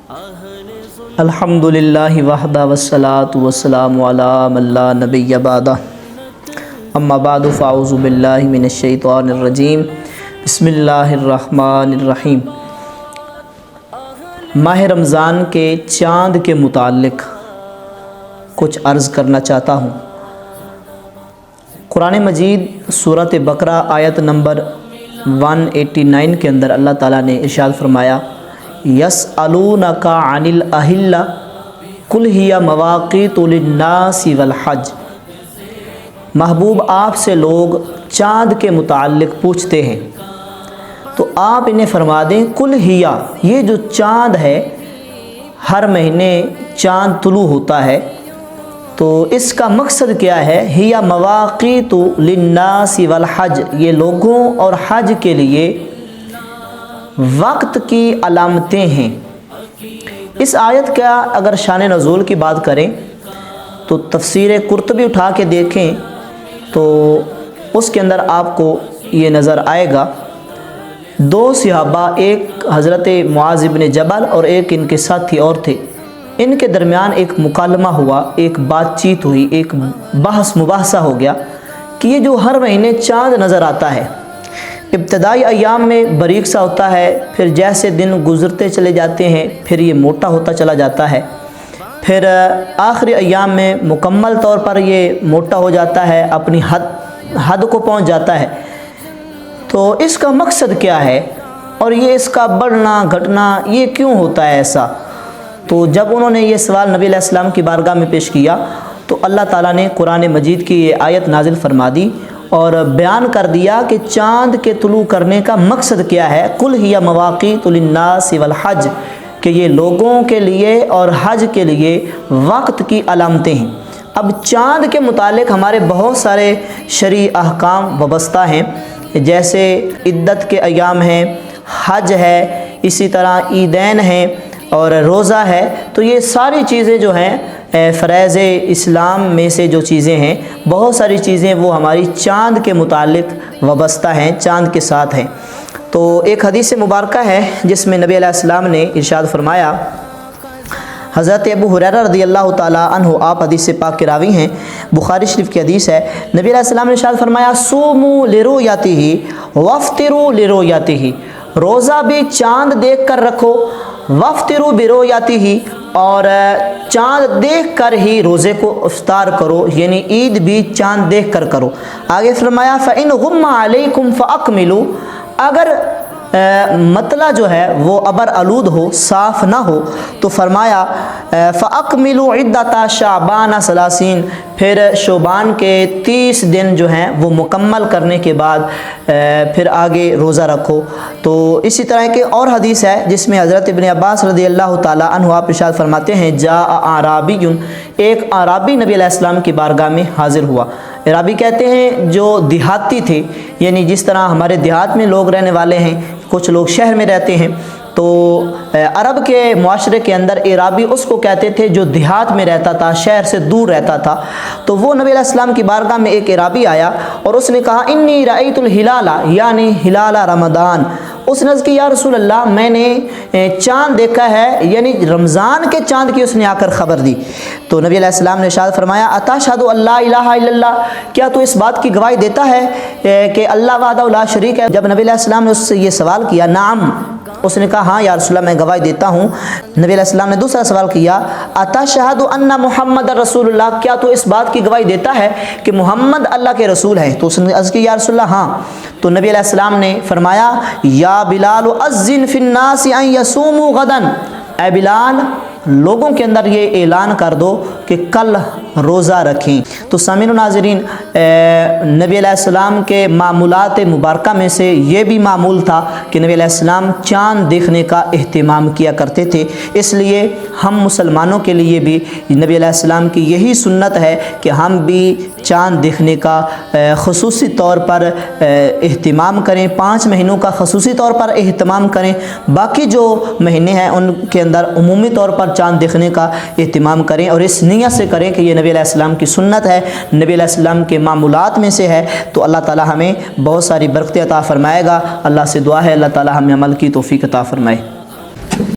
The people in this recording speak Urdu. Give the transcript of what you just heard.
الحمدللہ وحدہ والصلاة والسلام علی من لا نبی بعدہ اما بعد فاعوذ باللہ من الشیطان الرجیم بسم اللہ الرحمن الرحیم۔ ماہ رمضان کے چاند کے متعلق کچھ عرض کرنا چاہتا ہوں۔ قرآن مجید سورۃ بقرہ آیت نمبر 189 کے اندر اللہ تعالیٰ نے ارشاد فرمایا یسألونک عن الأہلہ قل ہی مواقیت للناس والحج۔ محبوب آپ سے لوگ چاند کے متعلق پوچھتے ہیں تو آپ انہیں فرما دیں قل ہی، یہ جو چاند ہے ہر مہینے چاند طلوع ہوتا ہے، تو اس کا مقصد کیا ہے؟ ہی مواقیت للناس والحج، یہ لوگوں اور حج کے لیے وقت کی علامتیں ہیں۔ اس آیت کا اگر شان نزول کی بات کریں تو تفسیر قرطبی اٹھا کے دیکھیں تو اس کے اندر آپ کو یہ نظر آئے گا، دو صحابہ، ایک حضرت معاذ بن جبل اور ایک ان کے ساتھی اور تھے، ان کے درمیان ایک مکالمہ ہوا، ایک بات چیت ہوئی، ایک بحث مباحثہ ہو گیا کہ یہ جو ہر مہینے چاند نظر آتا ہے، ابتدائی ایام میں باریک سا ہوتا ہے، پھر جیسے دن گزرتے چلے جاتے ہیں پھر یہ موٹا ہوتا چلا جاتا ہے، پھر آخری ایام میں مکمل طور پر یہ موٹا ہو جاتا ہے، اپنی حد کو پہنچ جاتا ہے۔ تو اس کا مقصد کیا ہے اور یہ اس کا بڑھنا گھٹنا یہ کیوں ہوتا ہے ایسا؟ تو جب انہوں نے یہ سوال نبی علیہ السلام کی بارگاہ میں پیش کیا تو اللہ تعالیٰ نے قرآن مجید کی یہ آیت نازل فرما دی اور بیان کر دیا کہ چاند کے طلوع کرنے کا مقصد کیا ہے۔ قل ہی مواقیت للناس والحج، کہ یہ لوگوں کے لیے اور حج کے لیے وقت کی علامتیں ہیں۔ اب چاند کے متعلق ہمارے بہت سارے شرعی احکام وابستہ ہیں، جیسے عدت کے ایام ہیں، حج ہے، اسی طرح عیدین ہیں اور روزہ ہے۔ تو یہ ساری چیزیں جو ہیں فرائض اسلام میں سے جو چیزیں ہیں، بہت ساری چیزیں وہ ہماری چاند کے متعلق وابستہ ہیں، چاند کے ساتھ ہیں۔ تو ایک حدیث مبارکہ ہے جس میں نبی علیہ السلام نے ارشاد فرمایا، حضرت ابو ہریرہ رضی اللہ تعالیٰ عنہ، آپ حدیث پاک کے راوی ہیں، بخاری شریف کی حدیث ہے، نبی علیہ السلام نے ارشاد فرمایا صوموا لرؤیتہ وافطروا لرؤیتہ، روزہ بھی چاند دیکھ کر رکھو، وافطروا برؤیتہ، اور چاند دیکھ کر ہی روزے کو افطار کرو، یعنی عید بھی چاند دیکھ کر کرو۔ آگے فرمایا فَإِنْ غُمَّ عَلَيْكُمْ فَأَكْمِلُوا، اگر مطلع جو ہے وہ ابر آلود ہو، صاف نہ ہو، تو فرمایا فَأَكْمِلُوا عِدَّةَ شَعْبَانَ 30، پھر شعبان کے 30 دن جو ہیں وہ مکمل کرنے کے بعد پھر آگے روزہ رکھو۔ تو اسی طرح کے اور حدیث ہے جس میں حضرت ابن عباس رضی اللہ تعالیٰ عنہ آپ ارشاد فرماتے ہیں جاء اعرابی، ایک اعرابی نبی علیہ السلام کی بارگاہ میں حاضر ہوا۔ اعرابی کہتے ہیں جو دیہاتی تھے، یعنی جس طرح ہمارے دیہات میں لوگ رہنے والے ہیں، کچھ لوگ شہر میں رہتے ہیں، تو عرب کے معاشرے کے اندر اعرابی اس کو کہتے تھے جو دیہات میں رہتا تھا، شہر سے دور رہتا تھا۔ تو وہ نبی علیہ السلام کی بارگاہ میں ایک اعرابی آیا اور اس نے کہا انی رأیت الہلال، یعنی ہلال رمضان۔ اس نے کہ یا رسول اللہ، میں نے چاند دیکھا ہے، یعنی رمضان کے چاند کی اس نے آ کر خبر دی۔ تو نبی علیہ السلام نے ارشاد فرمایا اتشہد ان لا الہ الا اللہ، کیا تو اس بات کی گواہی دیتا ہے کہ اللہ وحدہ لا شریک ہے؟ جب نبی علیہ السلام نے اس سے یہ سوال کیا، نعم، اس نے کہا ہاں یا رسول اللہ میں گواہی دیتا ہوں۔ نبی علیہ السلام نے دوسرا سوال کیا اتشہد ان محمد رسول اللہ، کیا تو اس بات کی گواہی دیتا ہے کہ محمد اللہ کے رسول ہیں؟ تو اس نے عرض کی یا رسول اللہ ہاں۔ تو نبی علیہ السلام نے فرمایا یا بلال اذن فی الناس ان یصوموا غدا، اے بلال لوگوں کے اندر یہ اعلان کر دو کہ کل روزہ رکھیں۔ تو سامعین و ناظرین، نبی علیہ السلام کے معمولات مبارکہ میں سے یہ بھی معمول تھا کہ نبی علیہ السلام چاند دیکھنے کا اہتمام کیا کرتے تھے۔ اس لیے ہم مسلمانوں کے لیے بھی نبی علیہ السلام کی یہی سنت ہے کہ ہم بھی چاند دیکھنے کا خصوصی طور پر اہتمام کریں، 5 مہینوں کا خصوصی طور پر اہتمام کریں، باقی جو مہینے ہیں ان کے اندر عمومی طور پر چاند دیکھنے کا اہتمام کریں، اور اس نیت سے کریں کہ یہ نبی علیہ السلام کی سنت ہے، نبی علیہ السلام کے معمولات میں سے ہے۔ تو اللہ تعالی ہمیں بہت ساری برکتیں عطا فرمائے گا۔ اللہ سے دعا ہے اللہ تعالی ہمیں عمل کی توفیق عطا فرمائے۔